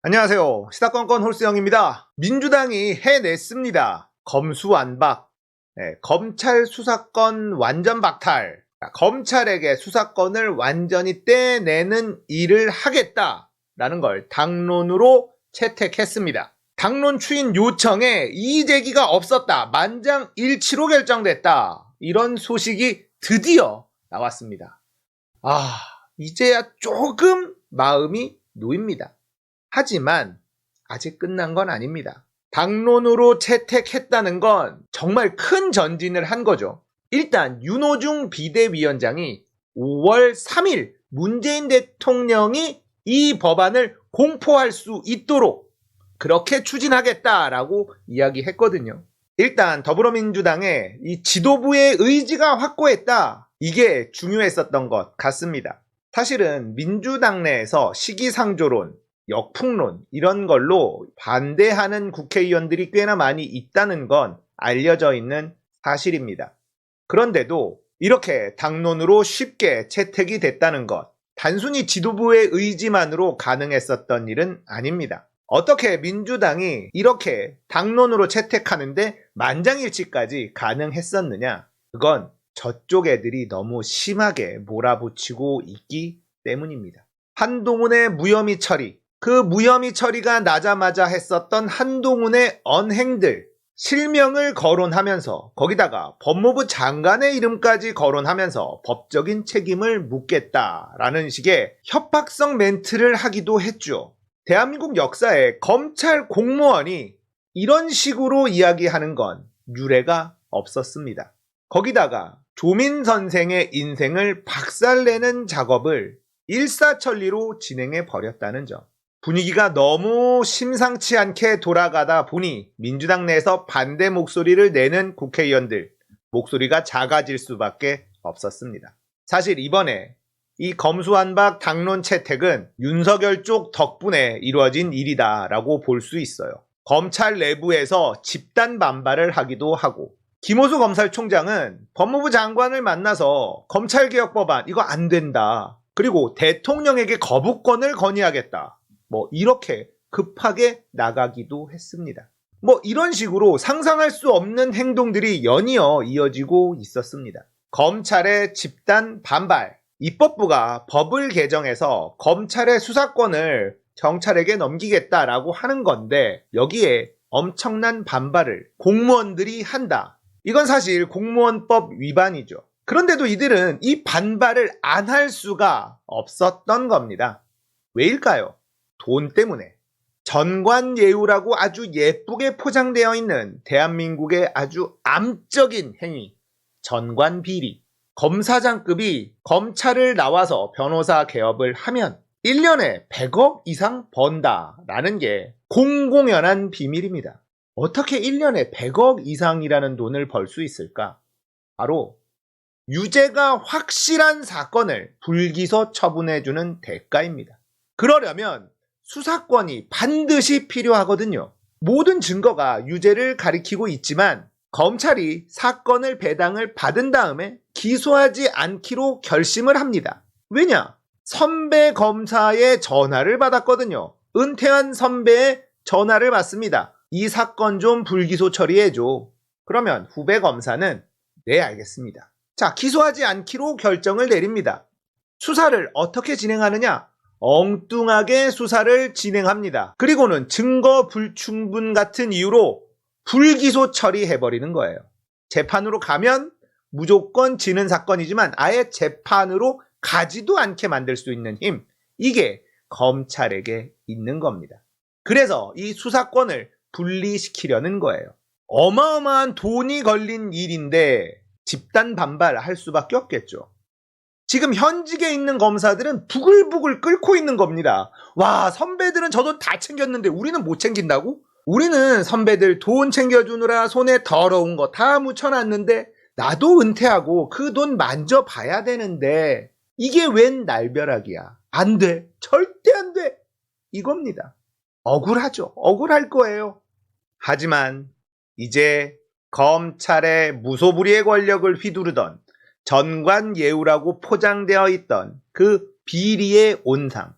안녕하세요. 시사건건 홀수영입니다. 민주당이 해냈습니다. 검수완박, 검찰 수사권 완전 박탈, 검찰에게 수사권을 완전히 떼내는 일을 하겠다라는 걸 당론으로 채택했습니다. 당론 추인 요청에 이의제기가 없었다. 만장일치로 결정됐다. 이런 소식이 드디어 나왔습니다. 이제야 조금 마음이 놓입니다. 하지만 아직 끝난 건 아닙니다. 당론으로 채택했다는 건 정말 큰 전진을 한 거죠. 일단 윤호중 비대위원장이 5월 3일 문재인 대통령이 이 법안을 공포할 수 있도록 그렇게 추진하겠다라고 이야기했거든요. 일단 더불어민주당의 이 지도부의 의지가 확고했다. 이게 중요했었던 것 같습니다. 사실은 민주당 내에서 시기상조론, 역풍론 이런 걸로 반대하는 국회의원들이 꽤나 많이 있다는 건 알려져 있는 사실입니다. 그런데도 이렇게 당론으로 쉽게 채택이 됐다는 것, 단순히 지도부의 의지만으로 가능했었던 일은 아닙니다. 어떻게 민주당이 이렇게 당론으로 채택하는데 만장일치까지 가능했었느냐? 그건 저쪽 애들이 너무 심하게 몰아붙이고 있기 때문입니다. 한동훈의 무혐의 처리, 그 무혐의 처리가 나자마자 했었던 한동훈의 언행들, 실명을 거론하면서 거기다가 법무부 장관의 이름까지 거론하면서 법적인 책임을 묻겠다라는 식의 협박성 멘트를 하기도 했죠. 대한민국 역사에 검찰 공무원이 이런 식으로 이야기하는 건 유례가 없었습니다. 거기다가 조민 선생의 인생을 박살내는 작업을 일사천리로 진행해 버렸다는 점. 분위기가 너무 심상치 않게 돌아가다 보니 민주당 내에서 반대 목소리를 내는 국회의원들 목소리가 작아질 수밖에 없었습니다. 사실 이번에 이 검수완박 당론 채택은 윤석열 쪽 덕분에 이루어진 일이다라고 볼 수 있어요. 검찰 내부에서 집단 반발을 하기도 하고 김호수 검찰총장은 법무부 장관을 만나서 검찰개혁법안 이거 안 된다. 그리고 대통령에게 거부권을 건의하겠다. 이렇게 급하게 나가기도 했습니다. 이런 식으로 상상할 수 없는 행동들이 연이어 이어지고 있었습니다. 검찰의 집단 반발, 입법부가 법을 개정해서 검찰의 수사권을 경찰에게 넘기겠다라고 하는 건데 여기에 엄청난 반발을 공무원들이 한다. 이건 사실 공무원법 위반이죠. 그런데도 이들은 이 반발을 안 할 수가 없었던 겁니다. 왜일까요? 돈 때문에. 전관예우라고 아주 예쁘게 포장되어 있는 대한민국의 아주 암적인 행위, 전관비리. 검사장급이 검찰을 나와서 변호사 개업을 하면 1년에 100억 이상 번다라는 게 공공연한 비밀입니다. 어떻게 1년에 100억 이상이라는 돈을 벌 수 있을까? 바로 유죄가 확실한 사건을 불기소 처분해주는 대가입니다. 그러려면 수사권이 반드시 필요하거든요. 모든 증거가 유죄를 가리키고 있지만 검찰이 사건을 배당을 받은 다음에 기소하지 않기로 결심을 합니다. 왜냐? 선배 검사의 전화를 받았거든요. 은퇴한 선배의 전화를 받습니다. 이 사건 좀 불기소 처리해줘. 그러면 후배 검사는 네, 알겠습니다. 자, 기소하지 않기로 결정을 내립니다. 수사를 어떻게 진행하느냐? 엉뚱하게 수사를 진행합니다. 그리고는 증거 불충분 같은 이유로 불기소 처리해버리는 거예요. 재판으로 가면 무조건 지는 사건이지만 아예 재판으로 가지도 않게 만들 수 있는 힘, 이게 검찰에게 있는 겁니다. 그래서 이 수사권을 분리시키려는 거예요. 어마어마한 돈이 걸린 일인데 집단 반발할 수밖에 없겠죠. 지금 현직에 있는 검사들은 부글부글 끓고 있는 겁니다. 와, 선배들은 저 돈 다 챙겼는데 우리는 못 챙긴다고? 우리는 선배들 돈 챙겨주느라 손에 더러운 거 다 묻혀놨는데 나도 은퇴하고 그 돈 만져봐야 되는데 이게 웬 날벼락이야. 안 돼. 절대 안 돼. 이겁니다. 억울하죠. 억울할 거예요. 하지만 이제 검찰의 무소불위의 권력을 휘두르던 전관예우라고 포장되어 있던 그 비리의 온상,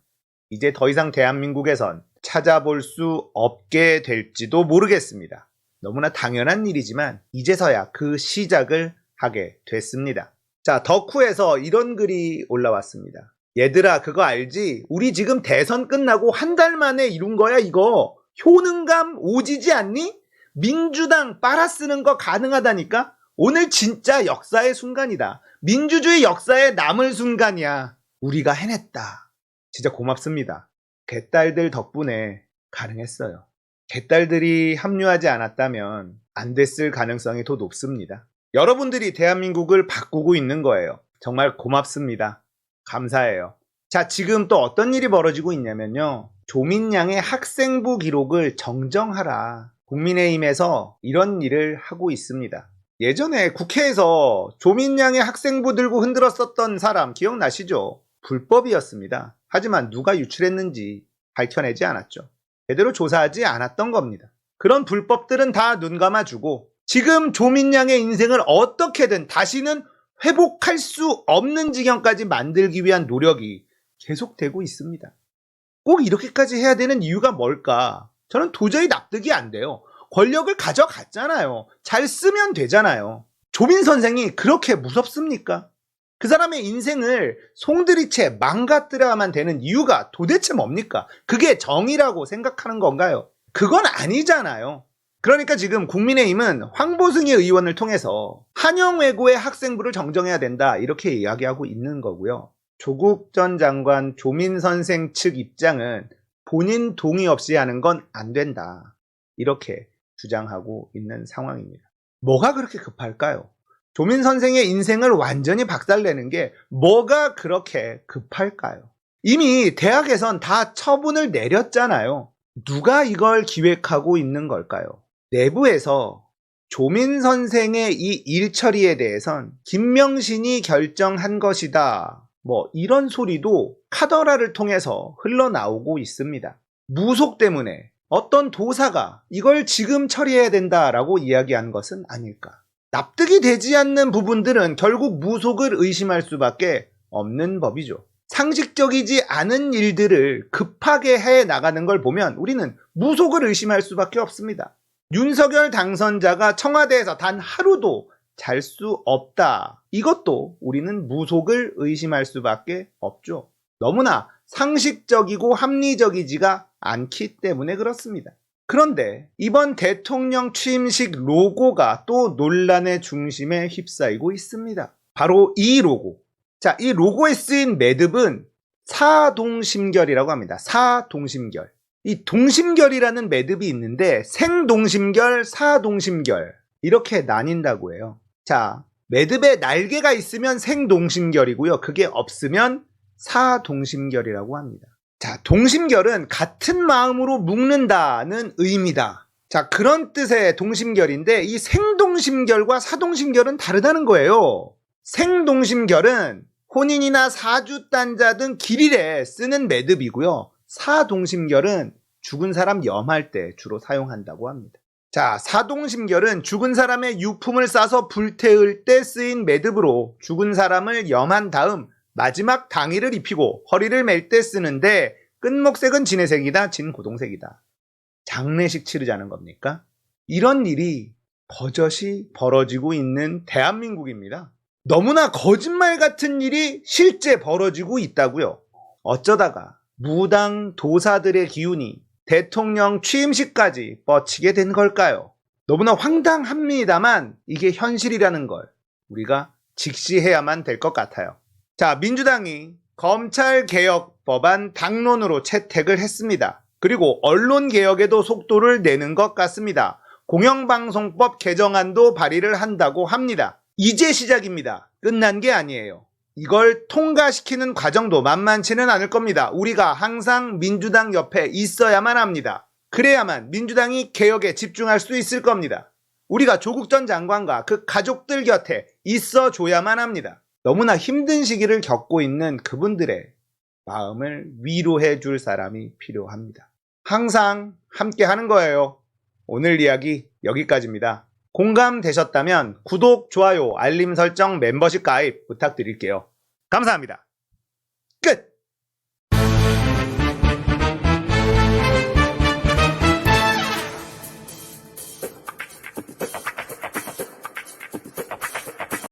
이제 더 이상 대한민국에선 찾아볼 수 없게 될지도 모르겠습니다. 너무나 당연한 일이지만 이제서야 그 시작을 하게 됐습니다. 자, 덕후에서 이런 글이 올라왔습니다. 얘들아, 그거 알지? 우리 지금 대선 끝나고 한 달 만에 이룬 거야, 이거. 효능감 오지지 않니? 민주당 빨아쓰는 거 가능하다니까? 오늘 진짜 역사의 순간이다. 민주주의 역사에 남을 순간이야. 우리가 해냈다. 진짜 고맙습니다. 개딸들 덕분에 가능했어요. 개딸들이 합류하지 않았다면 안 됐을 가능성이 더 높습니다. 여러분들이 대한민국을 바꾸고 있는 거예요. 정말 고맙습니다. 감사해요. 자, 지금 또 어떤 일이 벌어지고 있냐면요. 조민양의 학생부 기록을 정정하라. 국민의힘에서 이런 일을 하고 있습니다. 예전에 국회에서 조민양의 학생부 들고 흔들었었던 사람 기억나시죠? 불법이었습니다. 하지만 누가 유출했는지 밝혀내지 않았죠. 제대로 조사하지 않았던 겁니다. 그런 불법들은 다 눈 감아주고 지금 조민양의 인생을 어떻게든 다시는 회복할 수 없는 지경까지 만들기 위한 노력이 계속되고 있습니다. 꼭 이렇게까지 해야 되는 이유가 뭘까? 저는 도저히 납득이 안 돼요. 권력을 가져갔잖아요. 잘 쓰면 되잖아요. 조민 선생이 그렇게 무섭습니까? 그 사람의 인생을 송두리째 망가뜨려야만 되는 이유가 도대체 뭡니까? 그게 정의라고 생각하는 건가요? 그건 아니잖아요. 그러니까 지금 국민의힘은 황보승희 의원을 통해서 한영외고의 학생부를 정정해야 된다 이렇게 이야기하고 있는 거고요. 조국 전 장관 조민 선생 측 입장은 본인 동의 없이 하는 건 안 된다 이렇게 주장하고 있는 상황입니다. 뭐가 그렇게 급할까요? 조민 선생의 인생을 완전히 박살내는 게 뭐가 그렇게 급할까요? 이미 대학에선 다 처분을 내렸잖아요. 누가 이걸 기획하고 있는 걸까요? 내부에서 조민 선생의 이 일처리에 대해선 김명신이 결정한 것이다. 이런 소리도 카더라를 통해서 흘러나오고 있습니다. 무속 때문에 어떤 도사가 이걸 지금 처리해야 된다라고 이야기한 것은 아닐까. 납득이 되지 않는 부분들은 결국 무속을 의심할 수밖에 없는 법이죠. 상식적이지 않은 일들을 급하게 해 나가는 걸 보면 우리는 무속을 의심할 수밖에 없습니다. 윤석열 당선자가 청와대에서 단 하루도 잘 수 없다. 이것도 우리는 무속을 의심할 수밖에 없죠. 너무나 상식적이고 합리적이지가 않기 때문에 그렇습니다. 그런데 이번 대통령 취임식 로고가 또 논란의 중심에 휩싸이고 있습니다. 바로 이 로고. 자, 이 로고에 쓰인 매듭은 사동심결이라고 합니다. 사동심결. 이 동심결이라는 매듭이 있는데 생동심결, 사동심결 이렇게 나뉜다고 해요. 자, 매듭에 날개가 있으면 생동심결이고요. 그게 없으면 사동심결이라고 합니다. 자, 동심결은 같은 마음으로 묶는다는 의미다. 자, 그런 뜻의 동심결인데 이 생동심결과 사동심결은 다르다는 거예요. 생동심결은 혼인이나 사주단자 등 길일에 쓰는 매듭이고요. 사동심결은 죽은 사람 염할 때 주로 사용한다고 합니다. 자, 사동심결은 죽은 사람의 유품을 싸서 불태울 때 쓰인 매듭으로 죽은 사람을 염한 다음 마지막 당의를 입히고 허리를 맬 때 쓰는데 끝목색은 진회색이다, 진고동색이다. 장례식 치르자는 겁니까? 이런 일이 버젓이 벌어지고 있는 대한민국입니다. 너무나 거짓말 같은 일이 실제 벌어지고 있다고요. 어쩌다가 무당 도사들의 기운이 대통령 취임식까지 뻗치게 된 걸까요? 너무나 황당합니다만 이게 현실이라는 걸 우리가 직시해야만 될 것 같아요. 자, 민주당이 검찰개혁 법안 당론으로 채택을 했습니다. 그리고 언론개혁에도 속도를 내는 것 같습니다. 공영방송법 개정안도 발의를 한다고 합니다. 이제 시작입니다. 끝난 게 아니에요. 이걸 통과시키는 과정도 만만치는 않을 겁니다. 우리가 항상 민주당 옆에 있어야만 합니다. 그래야만 민주당이 개혁에 집중할 수 있을 겁니다. 우리가 조국 전 장관과 그 가족들 곁에 있어줘야만 합니다. 너무나 힘든 시기를 겪고 있는 그분들의 마음을 위로해 줄 사람이 필요합니다. 항상 함께 하는 거예요. 오늘 이야기 여기까지입니다. 공감되셨다면 구독, 좋아요, 알림 설정, 멤버십 가입 부탁드릴게요. 감사합니다. 끝!